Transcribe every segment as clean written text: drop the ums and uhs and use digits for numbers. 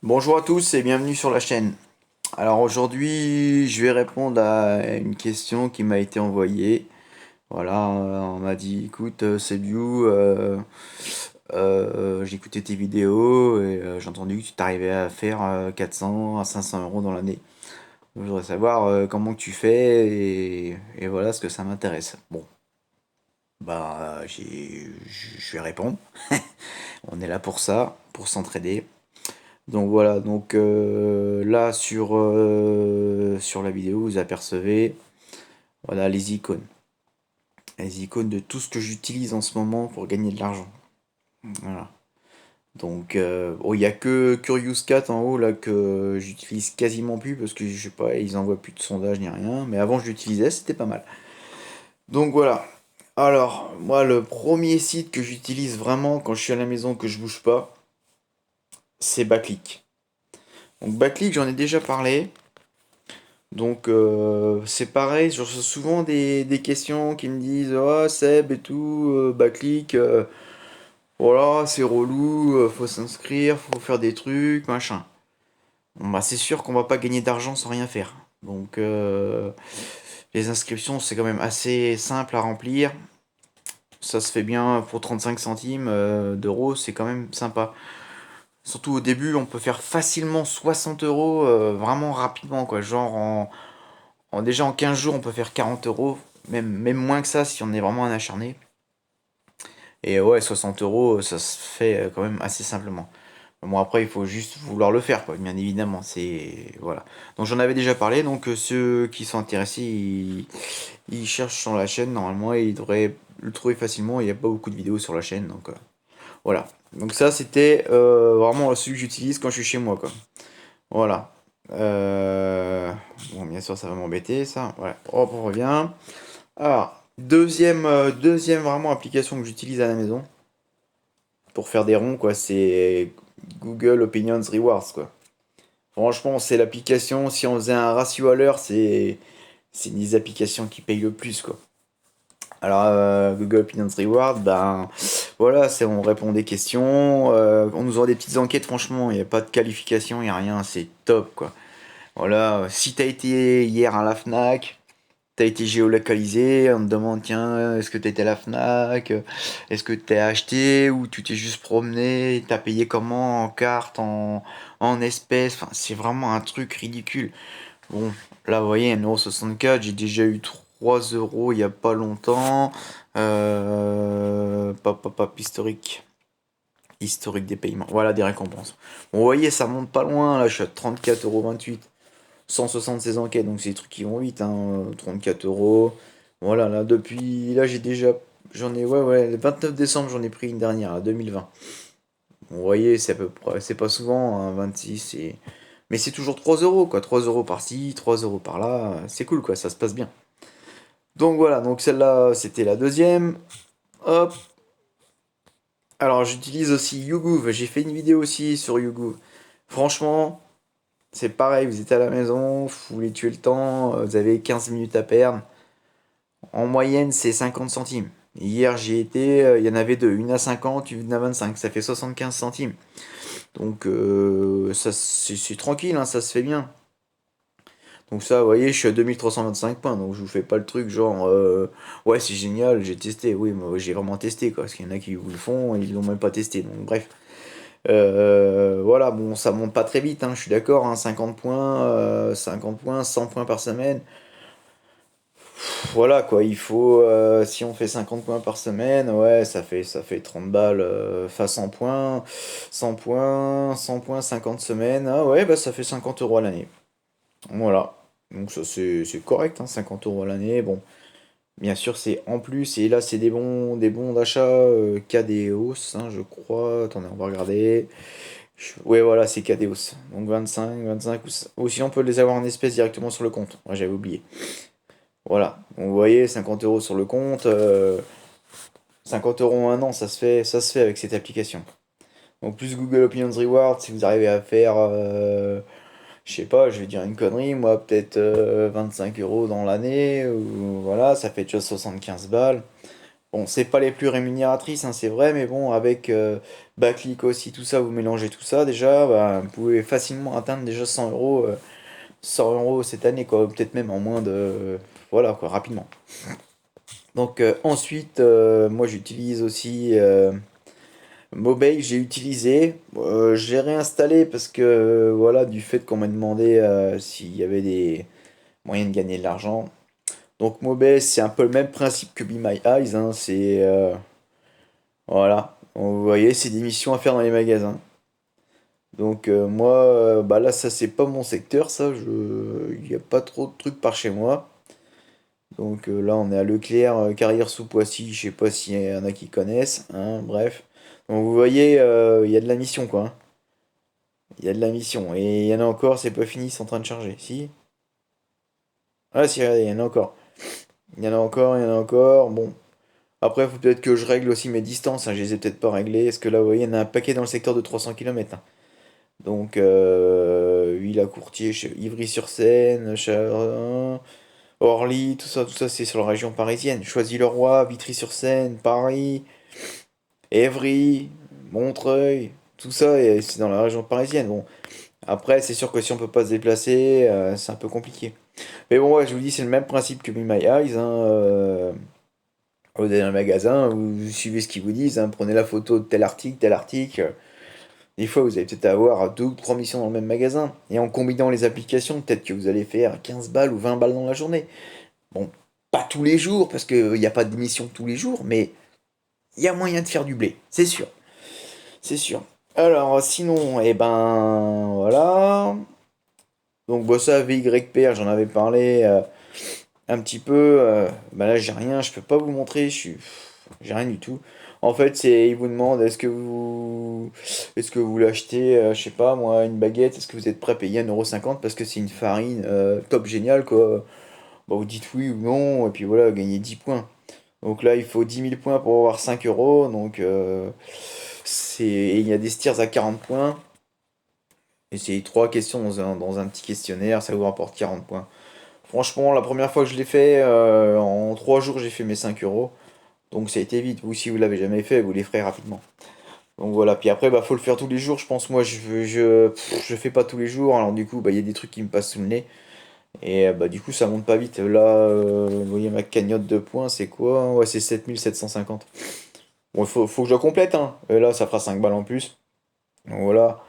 Bonjour à tous et bienvenue sur la chaîne. Alors aujourd'hui, je vais répondre à une question qui m'a été envoyée. Voilà, on m'a dit, écoute, Sebiu, j'ai écouté tes vidéos et j'ai entendu que tu t'arrivais à faire 400 à 500 euros dans l'année. Je voudrais savoir comment tu fais et voilà ce que ça m'intéresse. Bon, je vais répondre. On est là pour ça, pour s'entraider. Donc voilà, donc là sur la vidéo, vous apercevez voilà les icônes. Les icônes de tout ce que j'utilise en ce moment pour gagner de l'argent. Voilà. Donc il n'y a que Curious Cat en haut là que j'utilise quasiment plus parce que je sais pas, ils envoient plus de sondages ni rien. Mais avant je l'utilisais, c'était pas mal. Donc voilà. Alors, moi le premier site que j'utilise vraiment quand je suis à la maison que je bouge pas, c'est Backlick. Donc Backlick, j'en ai déjà parlé. Donc c'est pareil, je reçois souvent des questions qui me disent «Ah Seb et tout, backlick, voilà, c'est relou, faut s'inscrire, faut faire des trucs, machin». Bon bah c'est sûr qu'on va pas gagner d'argent sans rien faire. Donc les inscriptions c'est quand même assez simple à remplir. Ça se fait bien pour 35 centimes d'euros, c'est quand même sympa. Surtout au début, on peut faire facilement 60 euros vraiment rapidement quoi. Genre déjà en 15 jours, on peut faire 40 euros, même moins que ça si on est vraiment un acharné. Et ouais, 60 euros, ça se fait quand même assez simplement. Bon, après, il faut juste vouloir le faire, quoi, bien évidemment. C'est. Voilà. Donc, j'en avais déjà parlé. Donc, ceux qui sont intéressés, ils cherchent sur la chaîne. Normalement, et ils devraient le trouver facilement. Il n'y a pas beaucoup de vidéos sur la chaîne. Donc, voilà. Donc, ça, c'était vraiment celui que j'utilise quand je suis chez moi, quoi. Voilà. Bon, bien sûr, ça va m'embêter, ça. Ouais. Hop, on revient. Alors, deuxième vraiment application que j'utilise à la maison pour faire des ronds, quoi, c'est Google Opinions Rewards, quoi. Franchement, c'est l'application, si on faisait un ratio à l'heure, c'est une des applications qui payent le plus, quoi. Alors, Google Opinions Rewards, ben voilà, on répond des questions, on nous envoie des petites enquêtes, franchement, il n'y a pas de qualification, il n'y a rien, c'est top, quoi. Voilà, si t'as été hier à la Fnac, t'as été géolocalisé, on te demande tiens, est-ce que t'étais à la Fnac, est-ce que t'as acheté ou tu t'es juste promené, t'as payé comment, en carte, en espèces, enfin c'est vraiment un truc ridicule. Bon, là vous voyez, 1,64€, j'ai déjà eu 3 euros il y a pas longtemps. Historique. Historique des paiements. Voilà des récompenses. Bon, vous voyez, ça monte pas loin, là je suis à 34,28€. 176 enquêtes, donc c'est des trucs qui vont vite, hein, 34 euros. Voilà, là, depuis. Là, j'ai déjà. J'en ai. Ouais, le 29 décembre, j'en ai pris une dernière, là, 2020. Bon, vous voyez, c'est à peu près. C'est pas souvent, hein, 26. Mais c'est toujours 3 euros, quoi. 3 euros par-ci, 3 euros par-là. C'est cool, quoi, ça se passe bien. Donc voilà, donc celle-là, c'était la deuxième. Hop. Alors, j'utilise aussi YouGov. J'ai fait une vidéo aussi sur YouGov. Franchement, c'est pareil, vous êtes à la maison, vous voulez tuer le temps, vous avez 15 minutes à perdre. En moyenne, c'est 50 centimes. Hier, j'y étais, il y en avait deux, une à 50, une à 25, ça fait 75 centimes. Donc, ça, c'est tranquille, hein, ça se fait bien. Donc ça, vous voyez, je suis à 2325 points, donc je vous fais pas le truc genre, ouais, c'est génial, j'ai testé. Oui, moi, j'ai vraiment testé, quoi, parce qu'il y en a qui vous le font, et ils l'ont même pas testé, donc bref. Voilà, bon, ça monte pas très vite, hein, je suis d'accord, hein, 50 points, 100 points par semaine. Voilà quoi, il faut, si on fait 50 points par semaine, ouais, ça fait 30 balles, face 100 points, 100 points, 50 semaines, ah ouais, bah ça fait 50 euros à l'année. Voilà, donc ça c'est correct, hein, 50 euros à l'année, bon, bien sûr c'est en plus, et là c'est des bons d'achat Cadeos, hein, je crois, attendez, on va regarder. Ouais, voilà, c'est Cadeos, donc 25, ou sinon on peut les avoir en espèces directement sur le compte, ouais, j'avais oublié. Voilà, donc vous voyez, 50 euros sur le compte, 50 euros en un an, ça se fait avec cette application. Donc plus Google Opinions Reward, si vous arrivez à faire, je sais pas, je vais dire une connerie, moi peut-être 25 euros dans l'année, ou voilà, ça fait déjà 75 balles. Bon, c'est pas les plus rémunératrices, hein, c'est vrai, mais bon, avec Backlick aussi, tout ça, vous mélangez tout ça, déjà, bah, vous pouvez facilement atteindre déjà 100 euros, 100 euros cette année, quoi, peut-être même en moins de... Voilà, quoi, rapidement. Donc ensuite, moi j'utilise aussi Mobile, j'ai utilisé, j'ai réinstallé parce que, voilà, du fait qu'on m'a demandé s'il y avait des moyens de gagner de l'argent. Donc Mobile, c'est un peu le même principe que Be My Eyes, hein, c'est... voilà, vous voyez, c'est des missions à faire dans les magasins. Donc moi, bah là, ça c'est pas mon secteur, ça, il n'y a pas trop de trucs par chez moi. Donc là, on est à Leclerc, Carrière sous Poissy, je sais pas s'il y en a qui connaissent, hein, bref. Donc vous voyez, il y a de la mission, quoi, hein. Il y a de la mission. Et il y en a encore, c'est pas fini, c'est en train de charger. Si? Ah si, regardez, il y en a encore. Il y en a encore, il y en a encore. Bon. Après, il faut peut-être que je règle aussi mes distances, hein, je les ai peut-être pas réglées. Parce que là, vous voyez, il y en a un paquet dans le secteur de 300 km. Donc, Villa Courtier, Ivry-sur-Seine, Orly, tout ça, c'est sur la région parisienne. Choisy-le-Roi, Vitry-sur-Seine, Paris, Évry, Montreuil, tout ça, et c'est dans la région parisienne. Bon, après, c'est sûr que si on peut pas se déplacer, c'est un peu compliqué. Mais bon, ouais, je vous dis, c'est le même principe que Be My Eyes, hein. Vous allez dans le magasin, vous suivez ce qu'ils vous disent, hein, prenez la photo de tel article, tel article. Des fois, vous allez peut-être avoir deux ou trois missions dans le même magasin. Et en combinant les applications, peut-être que vous allez faire 15 balles ou 20 balles dans la journée. Bon, pas tous les jours, parce qu'il n'y a pas de mission tous les jours, mais il y a moyen de faire du blé, c'est sûr. C'est sûr. Alors, sinon, eh ben, voilà. Donc, bon, ça, VYPR, j'en avais parlé un petit peu. Bah là, j'ai rien, je peux pas vous montrer, j'ai rien du tout. En fait, c'est, ils vous demandent, est-ce que vous l'achetez, je sais pas, moi, une baguette, est-ce que vous êtes prêt à payer 1,50 € parce que c'est une farine top géniale, quoi. Bah, vous dites oui ou non, et puis voilà, gagner 10 points. Donc là, il faut 10 000 points pour avoir 5 euros. Donc, il y a des steers à 40 points. Et c'est trois questions dans un petit questionnaire, ça vous rapporte 40 points. Franchement, la première fois que je l'ai fait, en 3 jours, j'ai fait mes 5 euros. Donc ça a été vite. Vous, si vous l'avez jamais fait, vous les ferez rapidement. Donc voilà. Puis après, bah, faut le faire tous les jours. Je pense, moi, je fais pas tous les jours. Alors du coup, bah, il y a des trucs qui me passent sous le nez. Et bah, du coup, ça monte pas vite. Là, vous voyez ma cagnotte de points, c'est quoi? Ouais, c'est 7 750. Bon, il faut que je la complète, hein. Et là, ça fera 5 balles en plus. Donc voilà.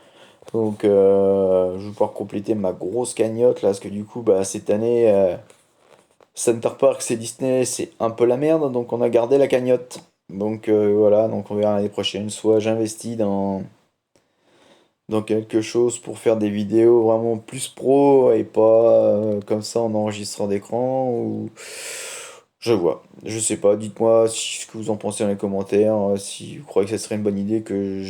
Donc, je vais pouvoir compléter ma grosse cagnotte là, parce que du coup, bah, cette année, Center Park, c'est Disney, c'est un peu la merde, donc on a gardé la cagnotte. Donc voilà, donc on verra l'année prochaine. Soit j'investis dans quelque chose pour faire des vidéos vraiment plus pro et pas comme ça en enregistrant d'écran, ou je vois. Je sais pas, dites-moi ce que vous en pensez dans les commentaires, si vous croyez que ça serait une bonne idée que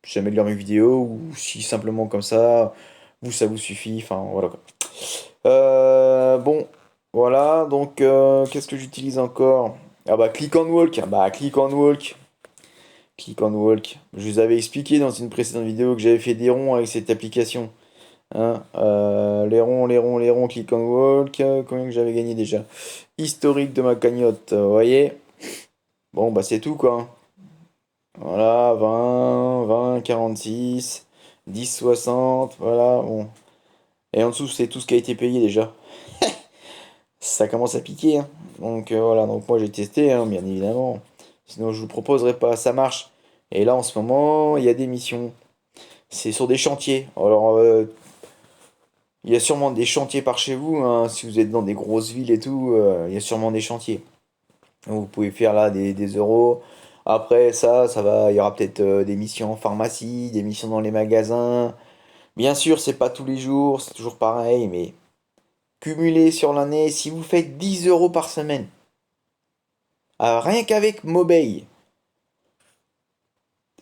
j'améliore mes vidéos, ou si simplement comme ça, vous, ça vous suffit, enfin voilà quoi. Bon, voilà, donc qu'est-ce que j'utilise encore? Ah bah Click on Walk, ah bah Click on Walk, Click on Walk. Je vous avais expliqué dans une précédente vidéo que j'avais fait des ronds avec cette application. Hein, les ronds, les ronds, les ronds, Click on Walk, combien que j'avais gagné déjà? Historique de ma cagnotte, vous voyez? Bon bah c'est tout quoi, hein. Voilà, 20, 20, 46, 10, 60, voilà, bon. Et en dessous c'est tout ce qui a été payé déjà. Ça commence à piquer, hein. Donc voilà, donc moi j'ai testé, hein, bien évidemment. Sinon je vous proposerai pas, ça marche. Et là en ce moment, il y a des missions. C'est sur des chantiers. Alors il y a sûrement des chantiers par chez vous, hein, si vous êtes dans des grosses villes et tout, il y a sûrement des chantiers. Donc, vous pouvez faire là des euros. Après ça va, il y aura peut-être des missions en pharmacie, des missions dans les magasins. Bien sûr, c'est pas tous les jours, c'est toujours pareil, mais cumulé sur l'année, si vous faites 10 euros par semaine, rien qu'avec Mobay.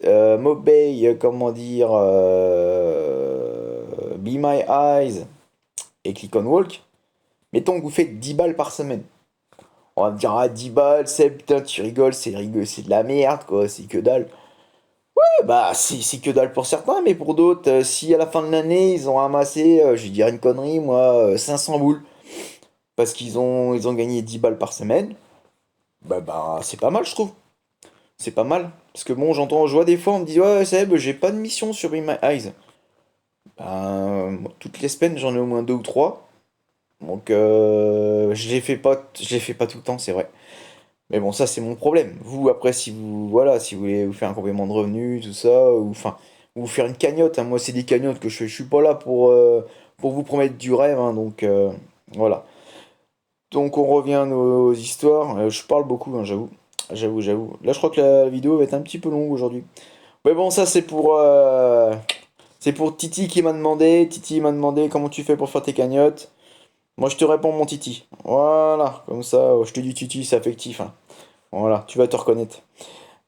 Mobay, comment dire, Be My Eyes et Click on Walk. Mettons que vous faites 10 balles par semaine. On va me dire, ah, 10 balles, c'est putain, tu rigoles, c'est de la merde, quoi, c'est que dalle. Bah, c'est que dalle pour certains, mais pour d'autres, si à la fin de l'année, ils ont ramassé, je vais dire une connerie, moi, 500 boules, parce qu'ils ont gagné 10 balles par semaine, bah, c'est pas mal, je trouve. c'est pas mal. Parce que bon, je vois des fois, on me dit, ouais, Seb, j'ai pas de mission sur Be My Eyes. Moi, toutes les semaines, j'en ai au moins deux ou trois. Donc, je les fais pas tout le temps, c'est vrai. Mais bon, ça, c'est mon problème. Vous, après, si vous, voilà, si vous voulez vous faire un complément de revenu, tout ça, ou enfin, ou vous faire une cagnotte, hein. Moi, c'est des cagnottes que je fais. Je suis pas là pour vous promettre du rêve, hein, donc, voilà. Donc, on revient à nos histoires. Je parle beaucoup, hein, j'avoue. J'avoue. Là, je crois que la vidéo va être un petit peu longue aujourd'hui. Mais bon, ça, c'est pour Titi qui m'a demandé. Titi m'a demandé comment tu fais pour faire tes cagnottes. Moi, je te réponds, mon Titi. Voilà, comme ça, je te dis Titi, c'est affectif, hein. Voilà, tu vas te reconnaître.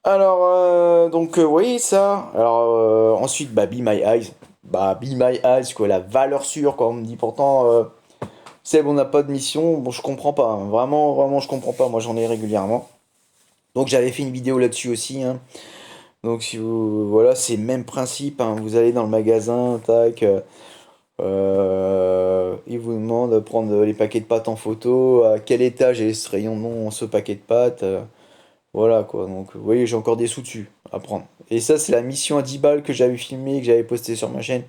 Alors, oui, ça. Alors, ensuite, bah, Be My Eyes. Bah, Be My Eyes, quoi, la valeur sûre, quoi. On me dit pourtant, Seb, on n'a pas de mission. Bon, je comprends pas, hein. Vraiment, vraiment, je comprends pas. Moi, j'en ai régulièrement. Donc, j'avais fait une vidéo là-dessus aussi, hein. Donc, si vous. Voilà, c'est le même principe, hein. Vous allez dans le magasin, tac. Il vous demande de prendre les paquets de pâtes en photo. À quel étage est ce rayon non, ce paquet de pâtes. Voilà quoi, donc vous voyez, j'ai encore des sous dessus à prendre. Et ça, c'est la mission à 10 balles que j'avais filmée, que j'avais postée sur ma chaîne.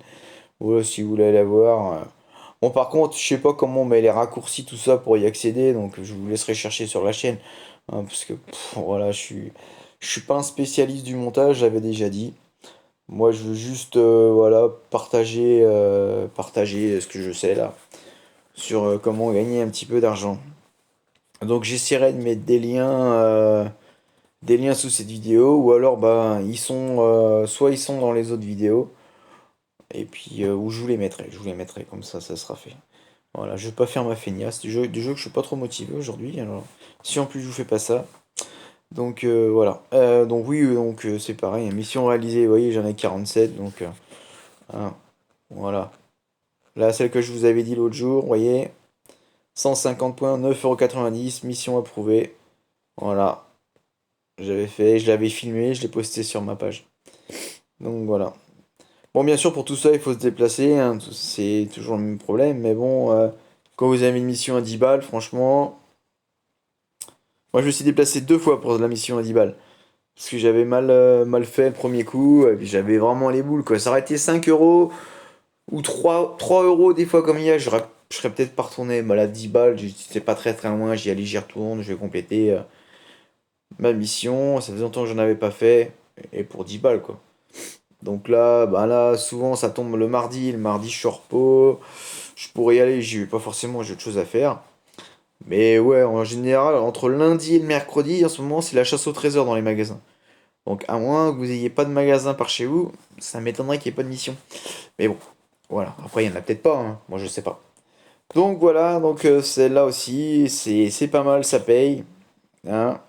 Voilà, si vous voulez la voir. Bon, par contre, je sais pas comment on met les raccourcis, tout ça pour y accéder, donc je vous laisserai chercher sur la chaîne. Hein, parce que voilà, je suis pas un spécialiste du montage, j'avais déjà dit. Moi, je veux juste voilà, partager ce que je sais là, sur comment gagner un petit peu d'argent. Donc, j'essaierai de mettre des liens sous cette vidéo ou alors bah ils sont soit ils sont dans les autres vidéos et puis ou je vous les mettrai comme ça sera fait. Voilà, je vais pas faire ma feignasse du jeu que je suis pas trop motivé aujourd'hui alors si en plus je vous fais pas ça. Donc voilà. Donc oui donc c'est pareil, mission réalisée, vous voyez, j'en ai 47 donc hein, voilà. Là celle que je vous avais dit l'autre jour, vous voyez, 150 points, 9,90 €, mission approuvée. Voilà, j'avais fait, je l'avais filmé, je l'ai posté sur ma page. Donc voilà. Bon, bien sûr, pour tout ça, il faut se déplacer, hein, c'est toujours le même problème, mais bon, quand vous avez une mission à 10 balles, franchement, moi je me suis déplacé deux fois pour la mission à 10 balles, parce que j'avais mal fait le premier coup, et puis j'avais vraiment les boules, quoi. Ça aurait été 5 euros, ou trois euros des fois comme il y a, je serais peut-être pas retourné, mais là, 10 balles, c'est pas très très loin, j'y allais, j'y retourne, je vais compléter ma mission, ça faisait longtemps que j'en avais pas fait, et pour 10 balles, quoi. Donc là, bah là, souvent ça tombe le mardi je suis en repos, je pourrais y aller, j'y vais pas forcément, j'ai autre chose à faire. Mais ouais, en général, entre le lundi et le mercredi, en ce moment, c'est la chasse au trésor dans les magasins. Donc à moins que vous ayez pas de magasin par chez vous, ça m'étonnerait qu'il n'y ait pas de mission. Mais bon, voilà, après il y en a peut-être pas, hein. Moi je sais pas. Donc voilà, donc celle-là aussi, c'est pas mal, ça paye. Hein,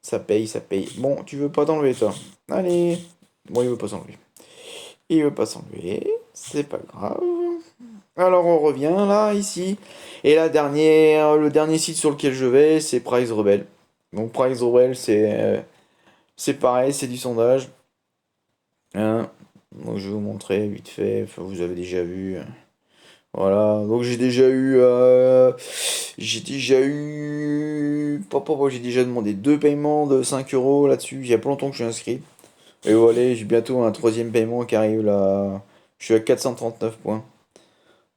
ça paye, ça paye. Bon, tu veux pas t'enlever toi? Allez. Bon, il veut pas s'enlever. Il veut pas s'enlever, c'est pas grave. Alors on revient là, ici. Et le dernier site sur lequel je vais, c'est Price Rebel. Donc Price Rebel, c'est pareil, c'est du sondage. Hein. Donc je vais vous montrer vite fait, enfin, vous avez déjà vu. Voilà, donc j'ai déjà eu, j'ai déjà demandé deux paiements de 5 euros là-dessus. Il y a pas longtemps que je suis inscrit. Et voilà, j'ai bientôt un troisième paiement qui arrive là. Je suis à 439 points.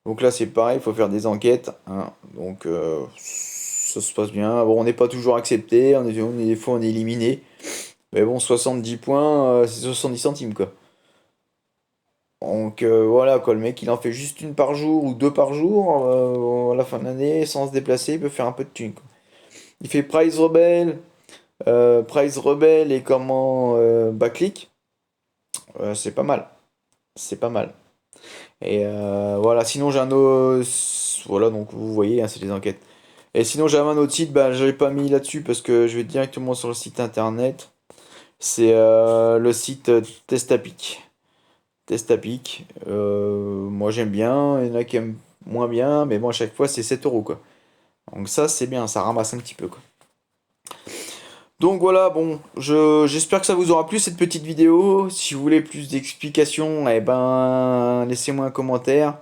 Donc là, c'est pareil, il faut faire des enquêtes, hein. Donc ça se passe bien. Bon, on n'est pas toujours accepté, des fois on est éliminé. Mais bon, 70 points, c'est 70 centimes quoi. Donc voilà quoi, le mec il en fait juste une par jour ou deux par jour à la fin de l'année sans se déplacer, il peut faire un peu de thunes quoi. Il fait Price Rebelle et comment Backlick, c'est pas mal. C'est pas mal. Et voilà, sinon j'ai un autre. Voilà, donc vous voyez, hein, c'est des enquêtes. Et sinon j'avais un autre site, bah je l'ai pas mis là-dessus parce que je vais directement sur le site internet. C'est le site Testapic. Testapic. Moi j'aime bien, il y en a qui aiment moins bien, mais bon à chaque fois c'est 7 euros quoi. Donc ça c'est bien, ça ramasse un petit peu quoi. Donc voilà, bon, j'espère que ça vous aura plu cette petite vidéo. Si vous voulez plus d'explications, eh ben laissez-moi un commentaire.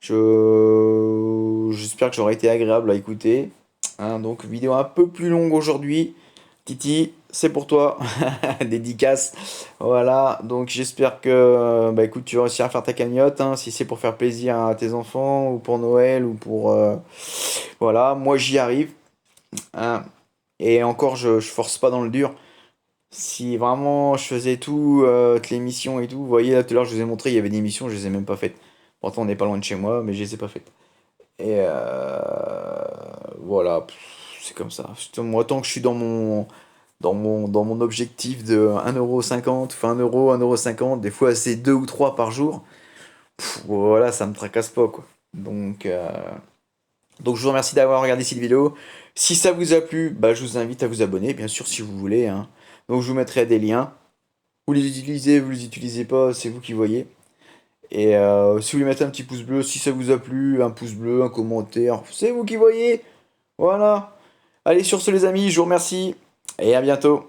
J'espère que j'aurai été agréable à écouter. Hein, donc vidéo un peu plus longue aujourd'hui. Titi, c'est pour toi, dédicace. Voilà, donc j'espère que bah écoute, tu vas réussir à faire ta cagnotte, hein, si c'est pour faire plaisir à tes enfants, ou pour Noël, ou pour voilà, moi j'y arrive, hein. Et encore, je force pas dans le dur. Si vraiment je faisais tout, toutes les missions et tout, vous voyez là tout à l'heure je vous ai montré, il y avait des missions, je les ai même pas faites. Pourtant on n'est pas loin de chez moi, mais je les ai pas faites. Et voilà, c'est comme ça. Moi tant que je suis dans mon objectif de 1,50 €, enfin 1 €, 1,50 €, des fois c'est 2 ou 3 par jour, voilà, ça me tracasse pas quoi. Donc je vous remercie d'avoir regardé cette vidéo. Si ça vous a plu, bah, je vous invite à vous abonner, bien sûr si vous voulez, hein. Donc je vous mettrai des liens. Vous les utilisez pas, c'est vous qui voyez. Et si vous voulez mettre un petit pouce bleu, si ça vous a plu, un pouce bleu, un commentaire, c'est vous qui voyez. Voilà. Allez, sur ce les amis, je vous remercie et à bientôt.